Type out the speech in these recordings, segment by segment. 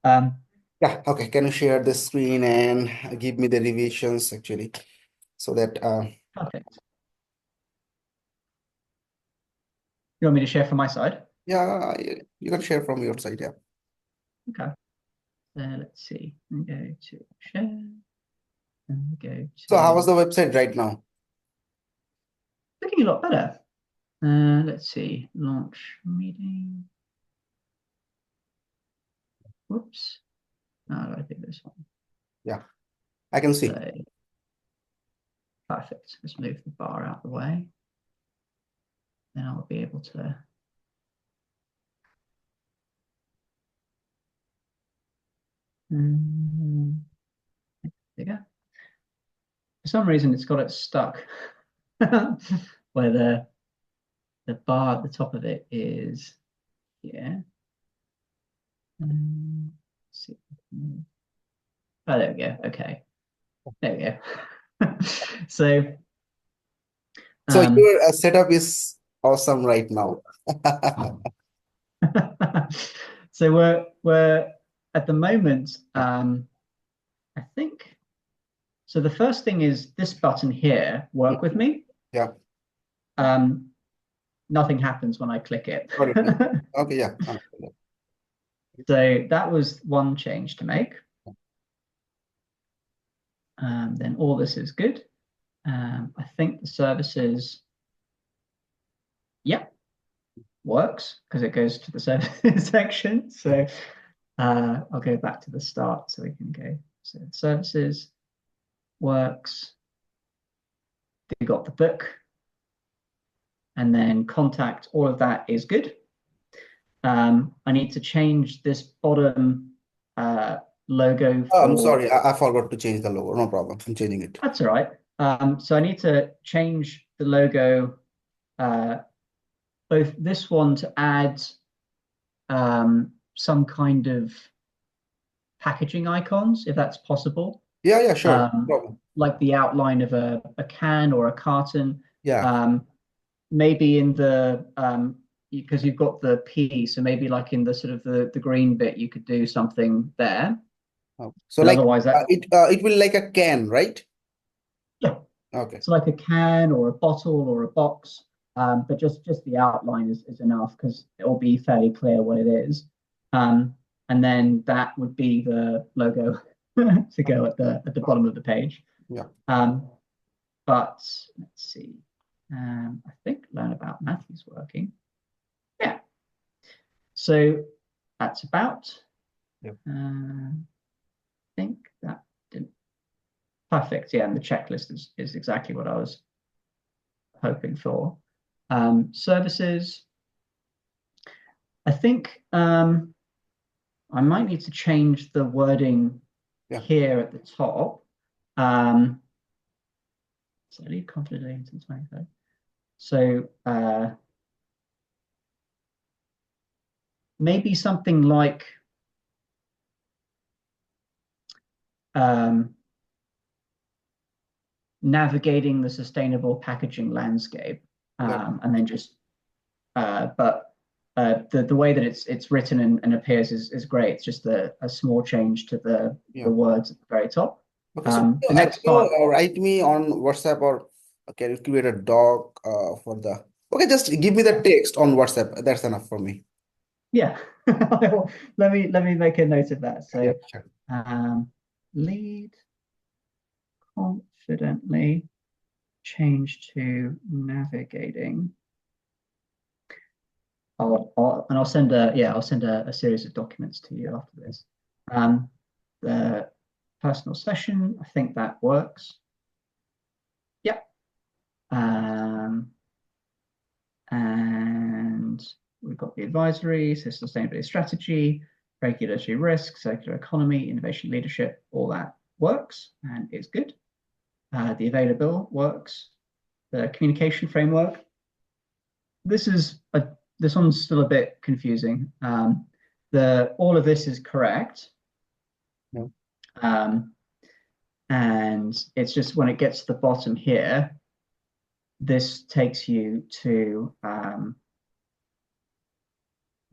Um, Yeah, okay. Can you share the screen and give me the revisions actually so that Perfect. You want me to share from my side? yeah, you can share from your side, yeah. Okay. So let's see. We go to share and we go So how to was the website right now? looking a lot better. Let's see. Launch meeting. Whoops. No, I think this one. Yeah, I can So see. perfect. Let's move the bar out of the way. Then I'll be able to. There you go. For some reason, it's got it stuck where the bar at the top of it is here. See. Oh, there we go. Okay. There we go. So, So um, your setup is awesome right now. so we're at the moment, Yeah, I think so. The first thing is this button here, work with mhm, me. yeah, Um, Nothing happens when I click it. got it. Yeah. Okay, yeah. Understood. So that was one change to make. Then all this is good. I think the services, yep, works because it goes to the services section. So I'll go back to the start so we can go. So services works. We got the book and then contact. All of that is good. I need to change this bottom logo Oh, I'm for. sorry, I forgot to change the logo. No problem. I'm changing it. That's all right. So I need to change the logo, uh, both this one to add some kind of packaging icons, if that's possible, Yeah, yeah, sure. No problem. like the outline of a can or a carton. Yeah. Um, Maybe in the because you've got the P, so maybe like in the sort of the green bit, you could do something there. Oh, so But like otherwise, that it will like a can, right? yeah, Okay. it's like a can or a bottle or a box. But just the outline is enough because it will be fairly clear what it is. And then that would be the logo to go at the bottom of the page. Yeah. Um, but let's see. I think Learn About Math is working. Yeah. So that's about. Yeah. I think that didn't. Perfect. Yeah, and the checklist is exactly what I was hoping for. Services. I think I might need to change the wording Yeah. here at the top. Um, so leave confidentiality until 23rd. So maybe something like um, navigating the sustainable packaging landscape, Yeah. and then just but the way that it's written and appears is great. It's just a small change to the Yeah. words at the very top. Okay. So The can next you part, write me on WhatsApp or can you create a doc for the? Okay, just give me the text on WhatsApp. That's enough for me. yeah. Let me make a note of that. Yeah, So sure. lead confidently change to navigating. I'll send a series of documents to you after this. Um, the personal session, I think that works. Yep. And we've got the advisory, so sustainability strategy, regulatory risk, circular economy, innovation leadership, all that works and is good. The available works. The communication framework. This one's still a bit confusing. All of this is correct. Yeah. Um, and it's just when it gets to the bottom here, this takes you to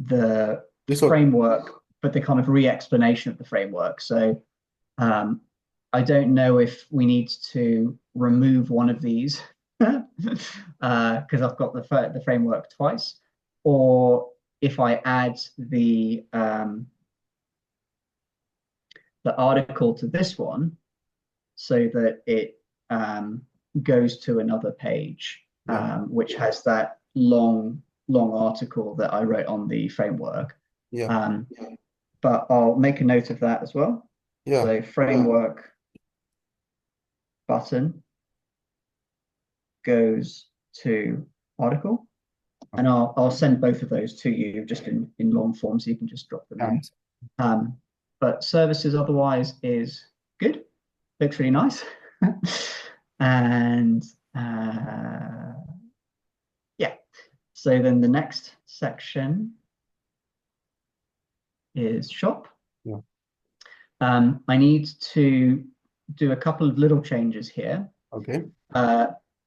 the Resort. framework. but the kind of re-explanation of the framework. So I don't know if we need to remove one of these because I've got the framework twice, or if I add the article to this one so that it goes to another page, which has that long article that I wrote on the framework. But I'll make a note of that as well. So framework button goes to article, and I'll send both of those to you just in long form, so you can just drop them in. But services otherwise is good. Looks really nice. And yeah, so then the next section is shop. I need to do a couple of little changes here.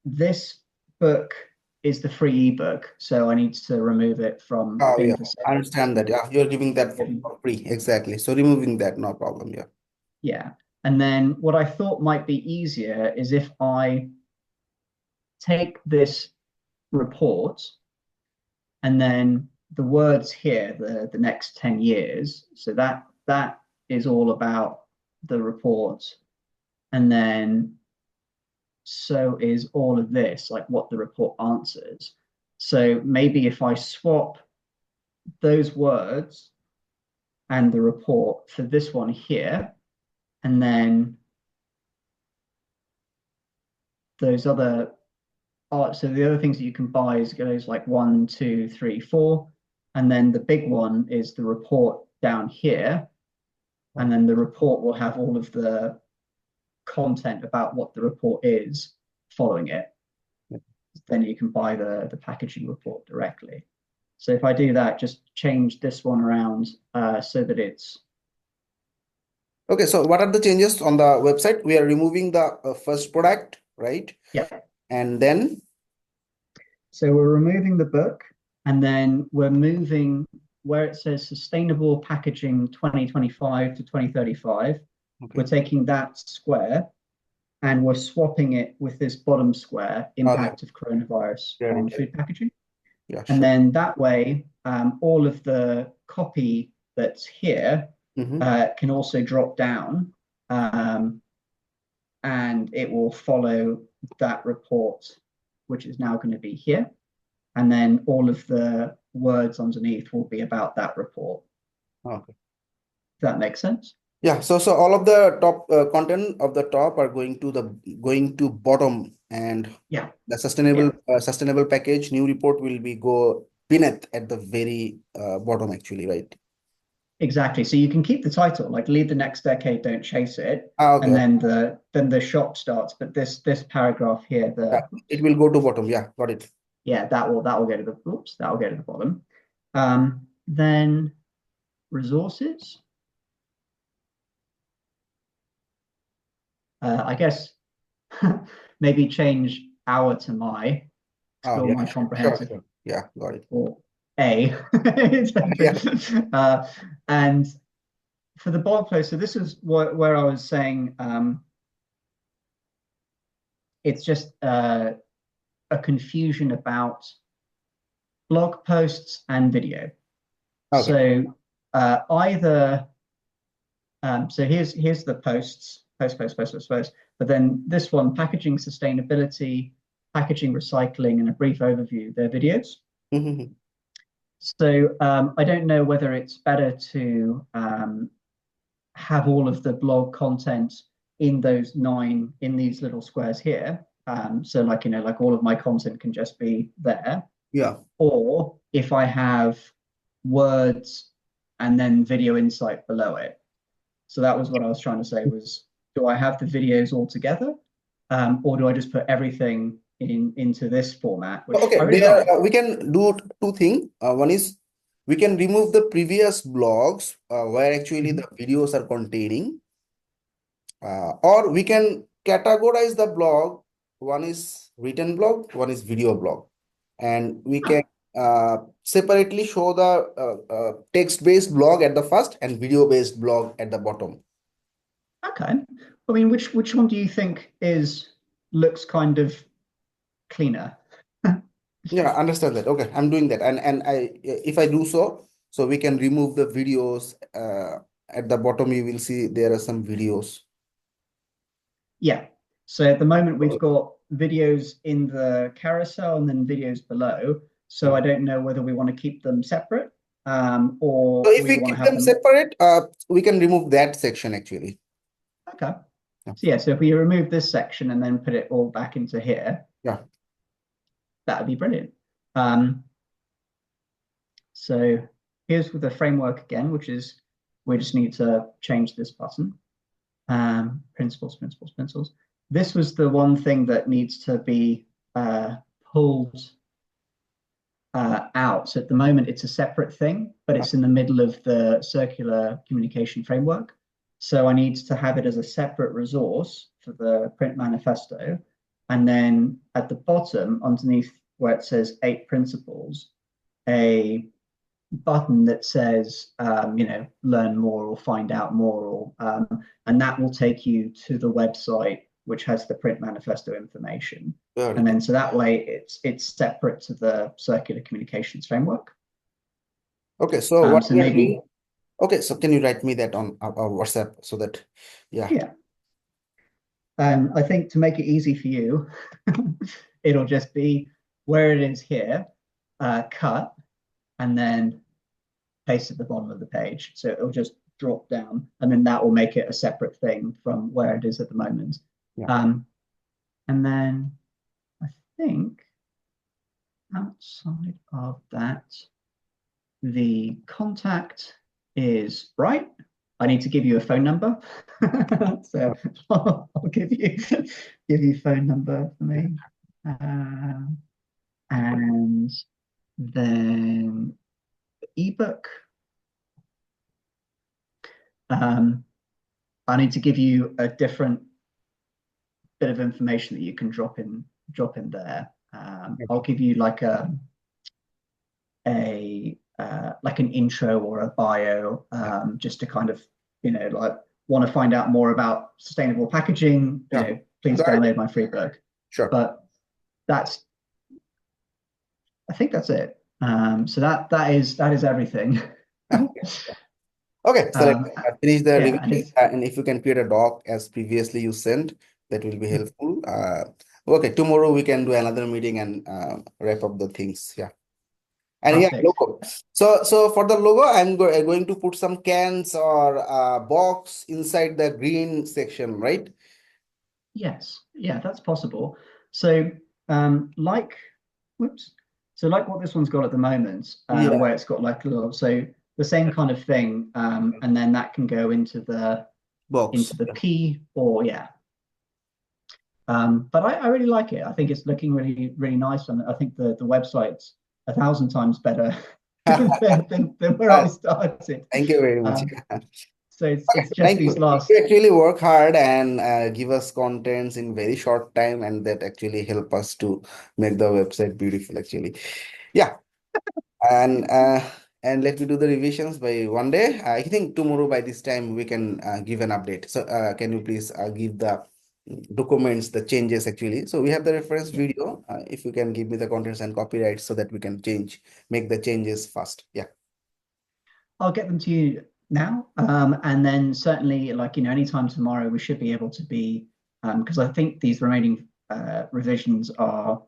This book is the free ebook, so I need to remove it from being for sale. I understand that. Yeah, you're giving that for free. Exactly. So removing that, no problem. Yeah. And then what I thought might be easier is if I take this report and then the words here, the next 10 years. So that is all about the report. And then so is all of this, like what the report answers. So maybe if I swap those words and the report for this one here, and then those other so the other things that you can buy is goes like 1, 2, 3, 4, and then the big one is the report down here, and then the report will have all of the content about what the report is following it. Then you can buy the packaging report directly. So if I do that, just change this one around so that it's okay. So what are the changes on the website? We are removing the first product, right? Yeah. And then so we're removing the book, and then we're moving where it says sustainable packaging 2025 to 2035. We're taking that square and we're swapping it with this bottom square, impact of coronavirus on food packaging. And then that way, all of the copy that's here can also drop down, and it will follow that report, which is now going to be here. And then all of the words underneath will be about that report. Does that make sense? Yeah, so all of the top content of the top are going to bottom, and the sustainable package new report will be go beneath at the very bottom actually, right? Exactly. So you can keep the title like "Lead the Next Decade, Don't Chase It," and then the shop starts. But this paragraph here, it will go to bottom. Yeah, got it. Yeah, that will go to the bottom. Then resources. I guess maybe change our to my. Explore my comprehensive. Sure. Yeah, got it. Or A. And for the blog post, so this is where I was saying it's just a confusion about blog posts and video. So either so here's the post, but then this one, packaging sustainability, packaging recycling, and a brief overview, they're videos. So I don't know whether it's better to have all of the blog content in those 9 in these little squares here. So like, like all of my content can just be there. Yeah. Or if I have words and then video insight below it. So that was what I was trying to say was, do I have the videos all together? Or do I just put everything into this format? Which we can do 2 things. One is we can remove the previous blogs where actually the videos are containing, or we can categorize the blog. One is written blog, one is video blog, and we can separately show the text-based blog at the first and video-based blog at the bottom. Okay. I mean, which one do you think looks kind of cleaner? Yeah, understand that. Okay, I'm doing that. And if I do so, we can remove the videos. At the bottom, you will see there are some videos. Yeah. So at the moment we've got videos in the carousel and then videos below. So I don't know whether we want to keep them separate, or So if we we want to keep have them them. separate, we can remove that section actually. Okay. Yeah. So yeah, so if we remove this section and then put it all back into here, Yeah. that would be brilliant. So here's with the framework again, which is we just need to change this button. Principles. This was the one thing that needs to be pulled out. So at the moment, it's a separate thing, but it's in the middle of the circular communication framework. So I need to have it as a separate resource for the print manifesto. And then at the bottom, underneath where it says 8 principles, a button that says, learn more or find out more, and that will take you to the website, which has the print manifesto information. And then so that way it's separate to the circular communications framework. Okay, so what so maybe okay, so can you write me that on WhatsApp so that yeah. I think to make it easy for you, it'll just be where it is here, cut, and then paste at the bottom of the page. So it'll just drop down, and then that will make it a separate thing from where it is at the moment. Yeah. And then I think outside of that, the contact is right. I need to give you a phone number. So I'll give you phone number for me. And then ebook. I need to give you a different bit of information that you can drop in there. I'll give you like like an intro or a bio, just to kind of, like want to find out more about sustainable packaging, please download my free book. Sure. But I think that's it. So that is everything. Okay, so finish the review, and if you can create a doc as previously you sent, that will be helpful. Okay, tomorrow we can do another meeting and wrap up the things. Yeah. And yeah, logo. So for the logo, I'm going to put some cans or box inside the green section, right? Yes, yeah, that's possible. So like what this one's got at the moment, where it's got like a little, so the same kind of thing, and then that can go into the box, into the P, or but I really like it. I think it's looking really, really nice, and I think the website's 1,000 times better than where I started. Thank you very much. So it's just these last. You actually work hard and give us contents in very short time, and that actually help us to make the website beautiful actually. Yeah. And let me do the revisions by one day. I think tomorrow by this time we can give an update. So can you please give the documents, the changes actually. So we have the reference video. If you can give me the contents and copyright so that we can make the changes fast. Yeah. I'll get them to you now. And then certainly, like, anytime tomorrow, we should be able to be, because I think these remaining revisions are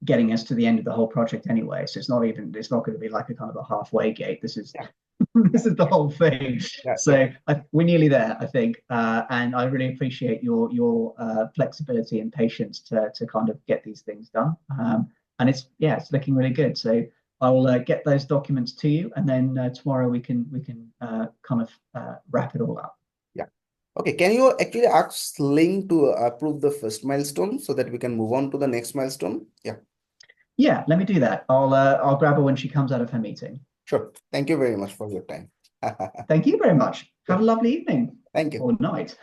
getting us to the end of the whole project anyway. So it's not going to be like a kind of a halfway gate. This is this is the whole thing. Yeah, so we're nearly there, I think. And I really appreciate your flexibility and patience to kind of get these things done. And it's looking really good. So I will get those documents to you, and then tomorrow we can kind of wrap it all up. Yeah. Okay. Can you actually ask Link to approve the first milestone so that we can move on to the next milestone? Yeah. Yeah. Let me do that. I'll grab her when she comes out of her meeting. Sure. Thank you very much for your time. Thank you very much. Have a lovely evening. Thank you. Or night.